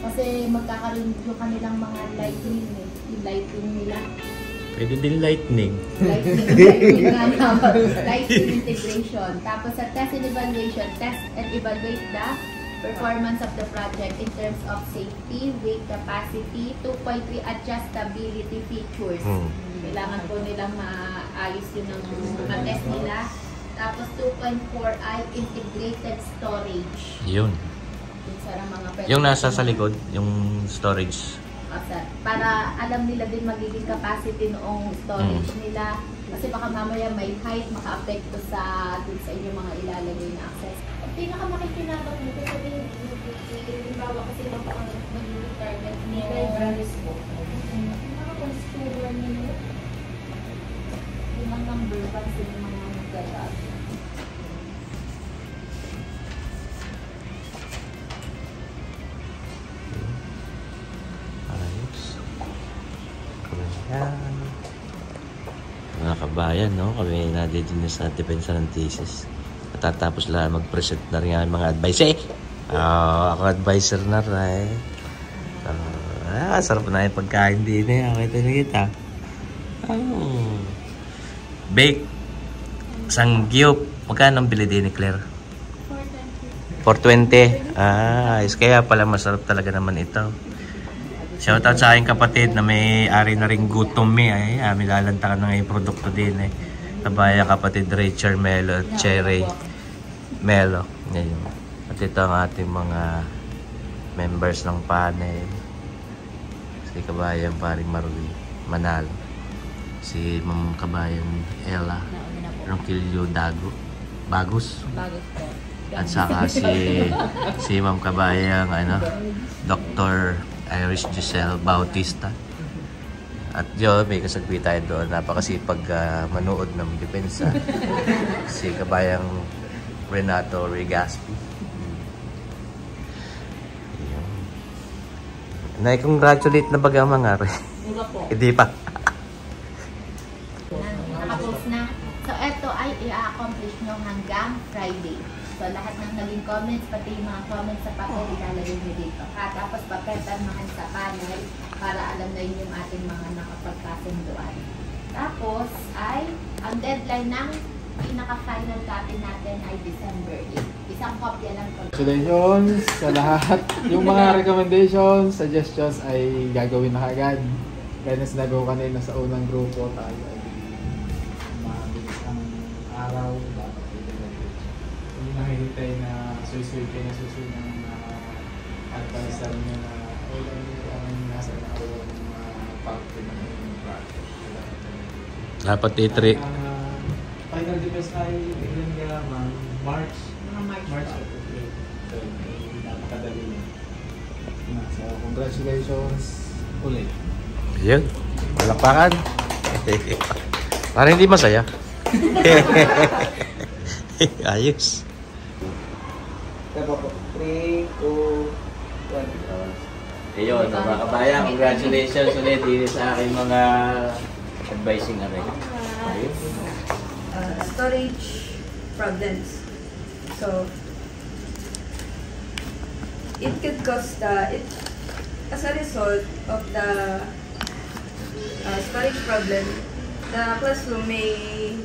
Kasi magkakaroon yung kanilang mga lightning eh. Yung lightning nila. Pwede din lightning. Lightning nga naman. Lightning integration. Tapos sa test and evaluation, test and evaluate the performance of the project in terms of safety, weight capacity, 2.3 adjustability features. Kailangan po nilang maayos yun ng mga test nila. Tapos 2.4i integrated storage. Yun. Yung nasa sa likod, yung storage. Para alam nila din magiging capacity noong storage nila. Kasi baka mamaya may height, maka-apekto sa inyong mga ilalagay na access. Ang pinaka-makikinabang nito sabi yung bawa kasi mag-retirement ni libraries po. Pinaka-consumer nila. Yung mga number one sa mga magdadaan. Mga kabayan, no? Kami na-dito na sa depensa ng thesis. Tatapos lang mag-present na rin ang mga advice. Ako advisor na rin. Sarap na yung pagkain din eh. Kita na kita. Bake. Sangyup. Magkano ang bili din ni Claire? 420. Kaya pala masarap talaga naman ito. Shoutout sa aking kapatid na may-ari na rin Gutom Me. May lalantakan na ngayong produkto din eh. Kabaya kapatid Richard Melo at Cherry Melo. Ngayon. At ito ang ating mga members ng panel. Si Kabayan Paring Marui Manalo. Si Ma'am Kabayan Ella Ronquillo Bagus. At saka si Ma'am Kabayan Dr. Irish Giselle Bautista. At yun, may kasagpi tayo doon. Napakasipag manood ng depensa. Si Kabayang Renato Regaspi. Na-congratulate na baga mga hindi pa. Nakapost na. So, ito ay i-accomplish nyo hanggang Friday. So, lahat ng naging comments, pati yung mga comments sa papel, ilalagay nyo dito. At tapos papetalmahan sa panel para alam na yun yung ating mga nakapagkasunduan. Tapos, ang deadline ng pinaka-final copy natin ay December 8. Isang kopya lang po. Congratulations sa lahat. Yung mga recommendations, suggestions ay gagawin na agad. Kaya na sinabi ko kanina sa unang grupo tayo ay mabilis ang araw. Hindi nakikitay na suy-suy kayo na susuy ng advisor nyo na ang nasa nakuha ng mga pag-pin ng inyong project. Dapat i-3. Final defense ay March. March. So, napakadali yun. So, congratulations ulit. Yun. Malakpakan. Parang hindi masaya. Ayos. 3, 2, 1. Ayun, mga kabayan, congratulations ulit din sa aking mga advising aray. Ayos. Storage problems. So, it could cause as a result of the storage problem, the classroom may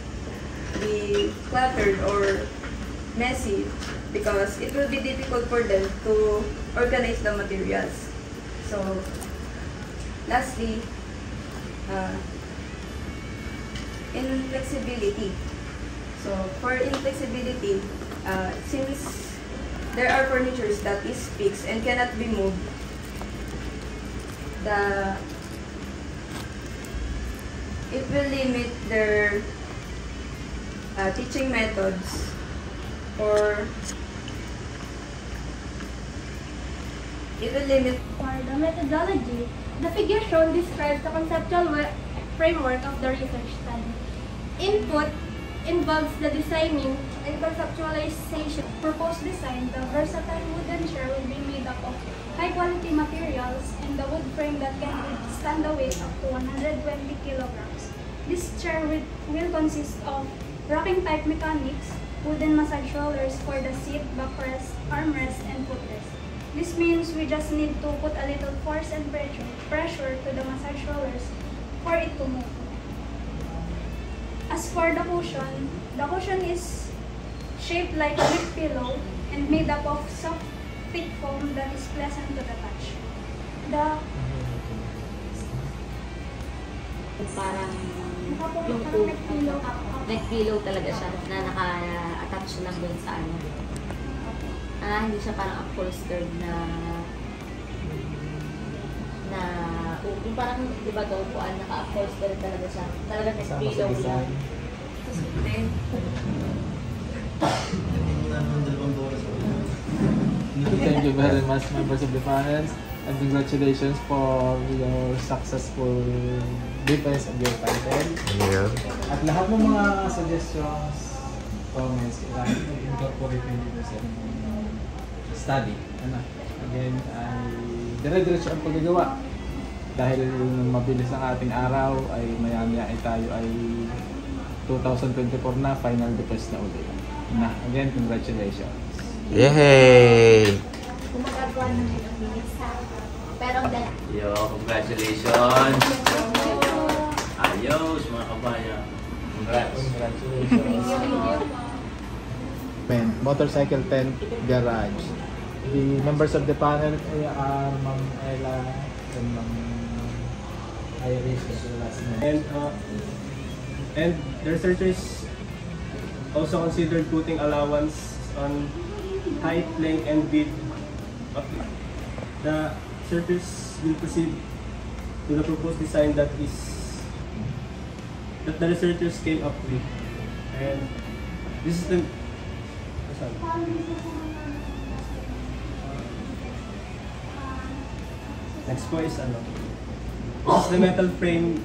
be cluttered or messy because it will be difficult for them to organize the materials. So, lastly, inflexibility. So, for inflexibility, since there are furnitures that is fixed and cannot be moved, it will limit their teaching methods or it will limit. For the methodology, the figure shown describes the conceptual framework of the research study. Input involves the designing and conceptualization. Proposed design, the versatile wooden chair will be made up of high-quality materials and the wood frame that can withstand the weight up to 120 kilograms. This chair will consist of rocking-type mechanics, wooden massage rollers for the seat, backrest, armrest, and footrest. This means we just need to put a little force and pressure to the massage rollers for it to move. As for the cushion is shaped like a lip pillow and made up of soft, thick foam that is pleasant to the touch. Parang Yung neck pillow. neck pillow talaga siya na naka-attach lang dun sa ano. Hindi siya parang upholstered na yung parang, di ba, upuan, naka-upholstered talaga siya. Talaga neck Kasama sa pillow lang. design. Thank you very much, members of the panel, and congratulations for your successful defense of your title. Yeah. At lahat ng mga suggestions, comments, kailangan i-incorporate nyo dito sa study. Again, ay dire-diretso ang paggagawa. Dahil mabilis ang ating araw, ay maya-maya ay tayo ay 2024 na, final defense na ulit. Again, congratulations. Yay! Kung magagawa namin ang minutes ha. Pero dahil Yo, congratulations! Ayos, mga kabayan. Congrats. Congratulations. Motorcycle Tent Garage. The members of the panel are Ma'am Ella and Ma'am Iris. And the researchers also considered putting allowance on height, length, and width of the surface will proceed to the proposed design that the researchers came up with. And this is the next po is this is the metal frame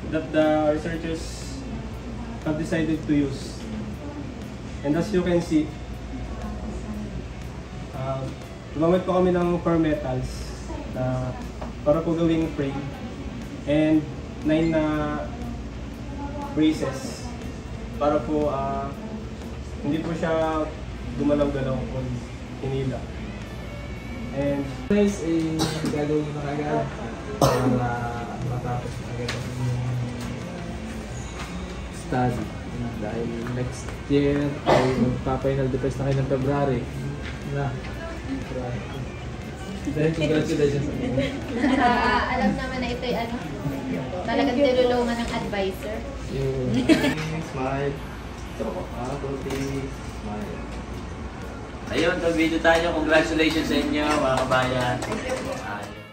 that the researchers have decided to use. And as you can see, gumamit po kami ng 4 metals para po gawing frame and 9 na braces para po hindi po siya gumalaw-galaw kung hinila. And Guys, gagawin na agad para matapos na agad yung study. Dahil next year ay magpa-final defense na kayo ng February. Then congratulations again. alam naman na ito'y talagang tinulungan ng advisor. Smile. Smile. Ayun, video tayo. Congratulations sa inyo, mga kabayan. Ayun.